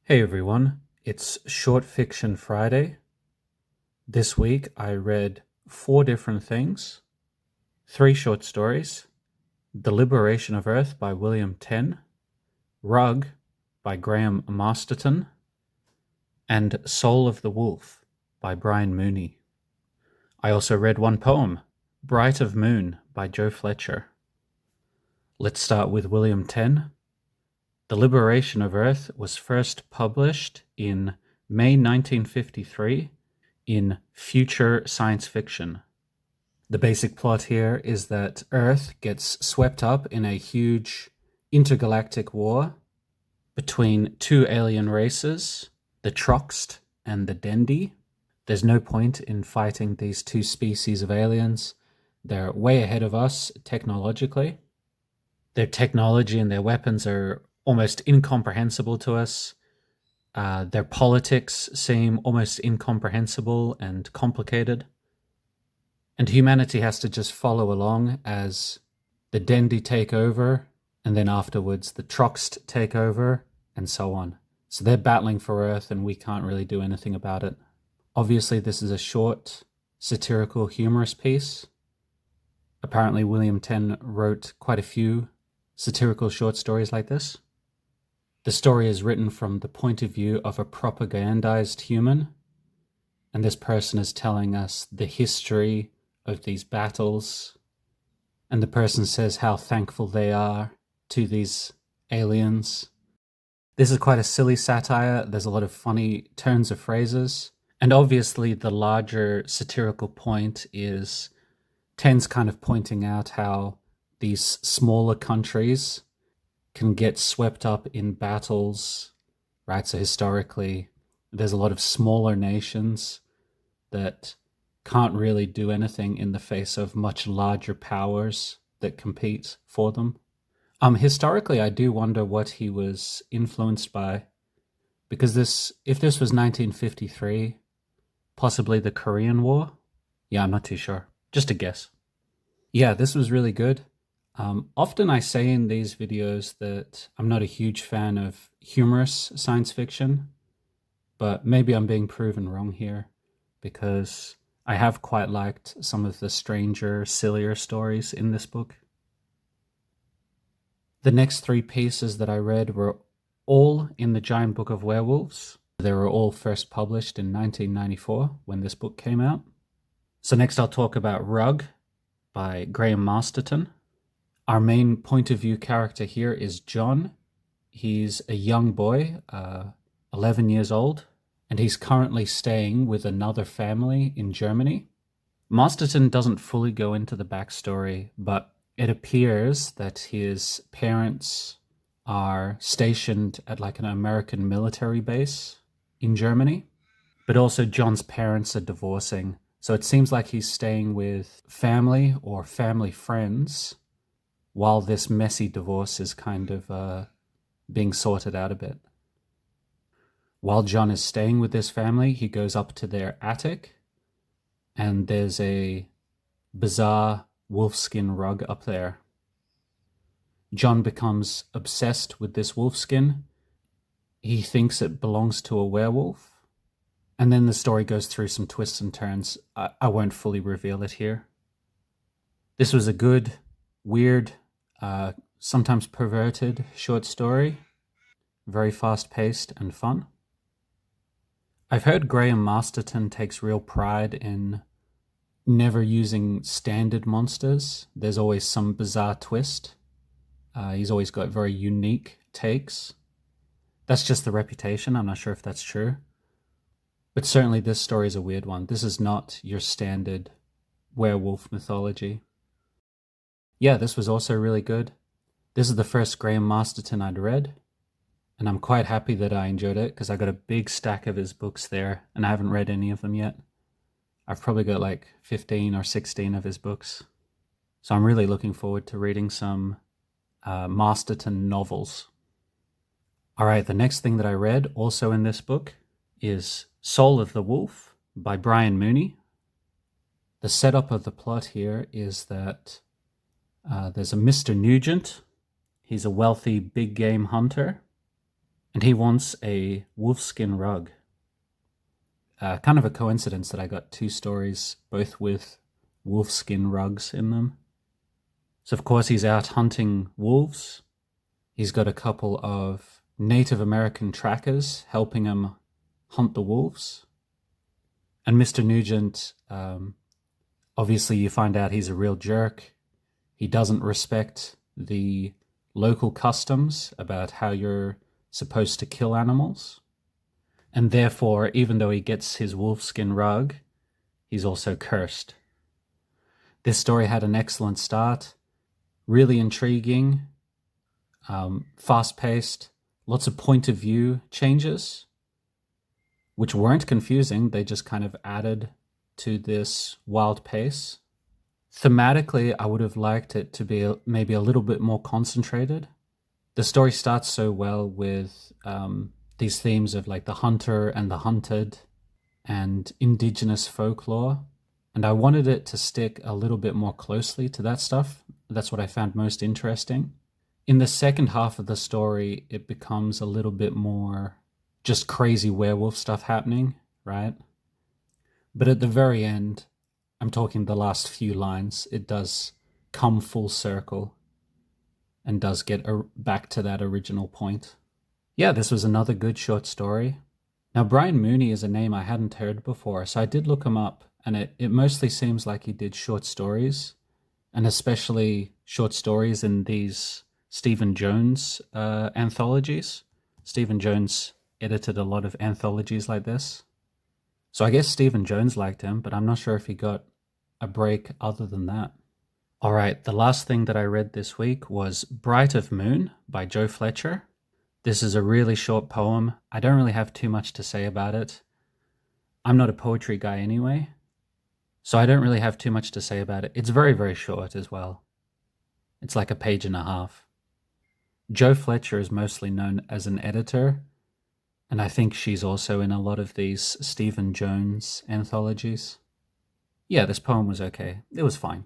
Hey everyone, it's Short Fiction Friday. This week I read 4 different things. 3 short stories: The Liberation of Earth by William Tenn, Rug by Graham Masterton, and Soul of the Wolf by Brian Mooney. I also read 1 poem, Bright of Moon by Joe Fletcher. Let's start with William Tenn. The Liberation of Earth was first published in May 1953 in Future Science Fiction. The basic plot here is that Earth gets swept up in a huge intergalactic war between 2 alien races, the Troxt and the Dendi. There's no point in fighting these 2 species of aliens. They're way ahead of us technologically. Their technology and their weapons are almost incomprehensible to us. Their politics seem almost incomprehensible and complicated. And humanity has to just follow along as the Dendi take over, and then afterwards the Troxt take over, and so on. So they're battling for Earth, and we can't really do anything about it. Obviously, this is a short, satirical, humorous piece. Apparently, William Tenn wrote quite a few satirical short stories like this. The story is written from the point of view of a propagandized human, and this person is telling us the history of these battles, and the person says how thankful they are to these aliens. This is quite a silly satire. There's a lot of funny turns of phrases, and obviously the larger satirical point is Tenn's kind of pointing out how these smaller countries can get swept up in battles, right? So historically, there's a lot of smaller nations that can't really do anything in the face of much larger powers that compete for them. Historically, I do wonder what he was influenced by, because if this was 1953, possibly the Korean War. Yeah, I'm not too sure. Just a guess. Yeah, this was really good. Often I say in these videos that I'm not a huge fan of humorous science fiction, but maybe I'm being proven wrong here, because I have quite liked some of the stranger, sillier stories in this book. The next 3 pieces that I read were all in the Giant Book of Werewolves. They were all first published in 1994 when this book came out. So next I'll talk about Rug by Graham Masterton. Our main point of view character here is John. He's a young boy, 11 years old, and he's currently staying with another family in Germany. Masterton doesn't fully go into the backstory, but it appears that his parents are stationed at like an American military base in Germany, but also John's parents are divorcing. So it seems like he's staying with family or family friends while this messy divorce is kind of being sorted out a bit. While John is staying with this family, he goes up to their attic, and there's a bizarre wolfskin rug up there. John becomes obsessed with this wolfskin. He thinks it belongs to a werewolf. And then the story goes through some twists and turns. I won't fully reveal it here. This was a good, weird, sometimes perverted short story. Very fast-paced and fun. I've heard Graham Masterton takes real pride in never using standard monsters. There's always some bizarre twist. He's always got very unique takes. That's just the reputation. I'm not sure if that's true. But certainly this story is a weird one. This is not your standard werewolf mythology. Yeah, this was also really good. This is the first Graham Masterton I'd read, and I'm quite happy that I enjoyed it, because I got a big stack of his books there, and I haven't read any of them yet. I've probably got like 15 or 16 of his books. So I'm really looking forward to reading some Masterton novels. All right, the next thing that I read, also in this book, is Soul of the Wolf by Brian Mooney. The setup of the plot here is that there's a Mr. Nugent. He's a wealthy big game hunter, and he wants a wolfskin rug. Kind of a coincidence that I got two stories, both with wolfskin rugs in them. So of course he's out hunting wolves. He's got a couple of Native American trackers helping him hunt the wolves. And Mr. Nugent, obviously you find out he's a real jerk. He doesn't respect the local customs about how you're supposed to kill animals. And therefore, even though he gets his wolfskin rug, he's also cursed. This story had an excellent start, really intriguing, fast-paced, lots of point of view changes, which weren't confusing. They just kind of added to this wild pace. Thematically, I would have liked it to be maybe a little bit more concentrated. The story starts so well with these themes of like the hunter and the hunted and indigenous folklore. And I wanted it to stick a little bit more closely to that stuff. That's what I found most interesting. In the second half of the story, it becomes a little bit more just crazy werewolf stuff happening, right? But at the very end, I'm talking the last few lines, it does come full circle and does get back to that original point. Yeah, this was another good short story. Now, Brian Mooney is a name I hadn't heard before, so I did look him up, and it mostly seems like he did short stories, and especially short stories in these Stephen Jones anthologies. Stephen Jones edited a lot of anthologies like this. So I guess Stephen Jones liked him, but I'm not sure if he got a break other than that. All right, the last thing that I read this week was Bright of Moon by Joe Fletcher. This is a really short poem. I don't really have too much to say about it. I'm not a poetry guy anyway, so I don't really have too much to say about it. It's very, very short as well. It's like a page and a half. Joe Fletcher is mostly known as an editor, and I think she's also in a lot of these Stephen Jones anthologies. Yeah, this poem was okay. It was fine.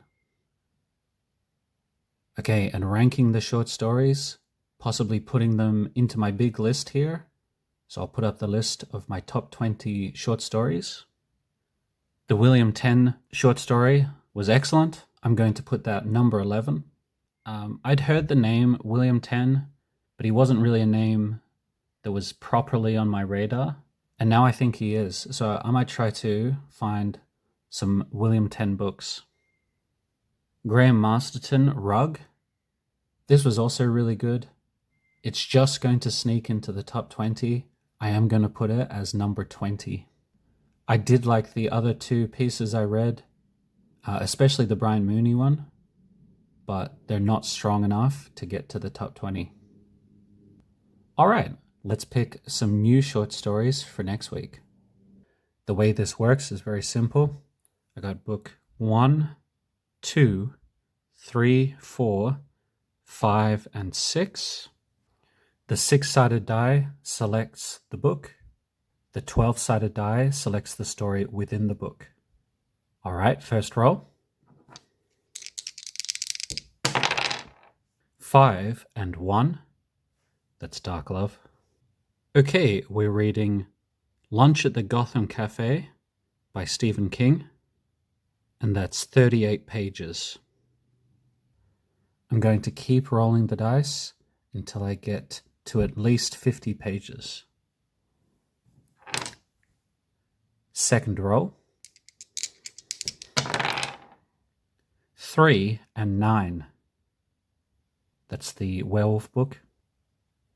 Okay, and ranking the short stories, possibly putting them into my big list here. So I'll put up the list of my top 20 short stories. The William Tenn short story was excellent. I'm going to put that number 11. I'd heard the name William Tenn, but he wasn't really a name that was properly on my radar. And now I think he is. So I might try to find some William Tenn books. Graham Masterton, Rug. This was also really good. It's just going to sneak into the top 20. I am going to put it as number 20. I did like the other two pieces I read, especially the Brian Mooney one, but they're not strong enough to get to the top 20. All right, let's pick some new short stories for next week. The way this works is very simple. I got book 1, 2, 3, 4, 5, and 6. The 6-sided die selects the book. The 12-sided die selects the story within the book. All right, first roll. 5 and 1. That's Dark Love. Okay, we're reading Lunch at the Gotham Cafe by Stephen King, and that's 38 pages. I'm going to keep rolling the dice until I get to at least 50 pages. Second roll. 3 and 9. That's the werewolf book.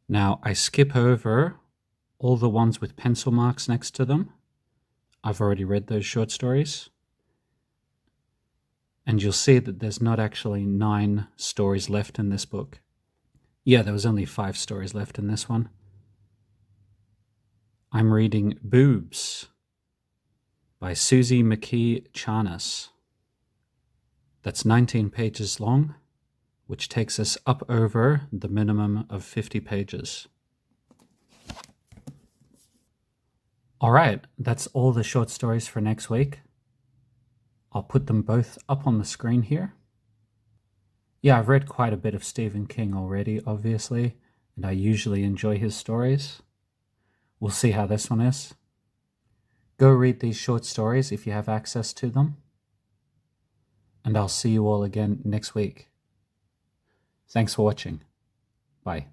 Now I skip over all the ones with pencil marks next to them. I've already read those short stories. And you'll see that there's not actually 9 stories left in this book. Yeah, there was only 5 stories left in this one. I'm reading Boobs by Susie McKee Charnas. That's 19 pages long, which takes us up over the minimum of 50 pages. All right, that's all the short stories for next week. I'll put them both up on the screen here. Yeah, I've read quite a bit of Stephen King already, obviously, and I usually enjoy his stories. We'll see how this one is. Go read these short stories if you have access to them, and I'll see you all again next week. Thanks for watching. Bye.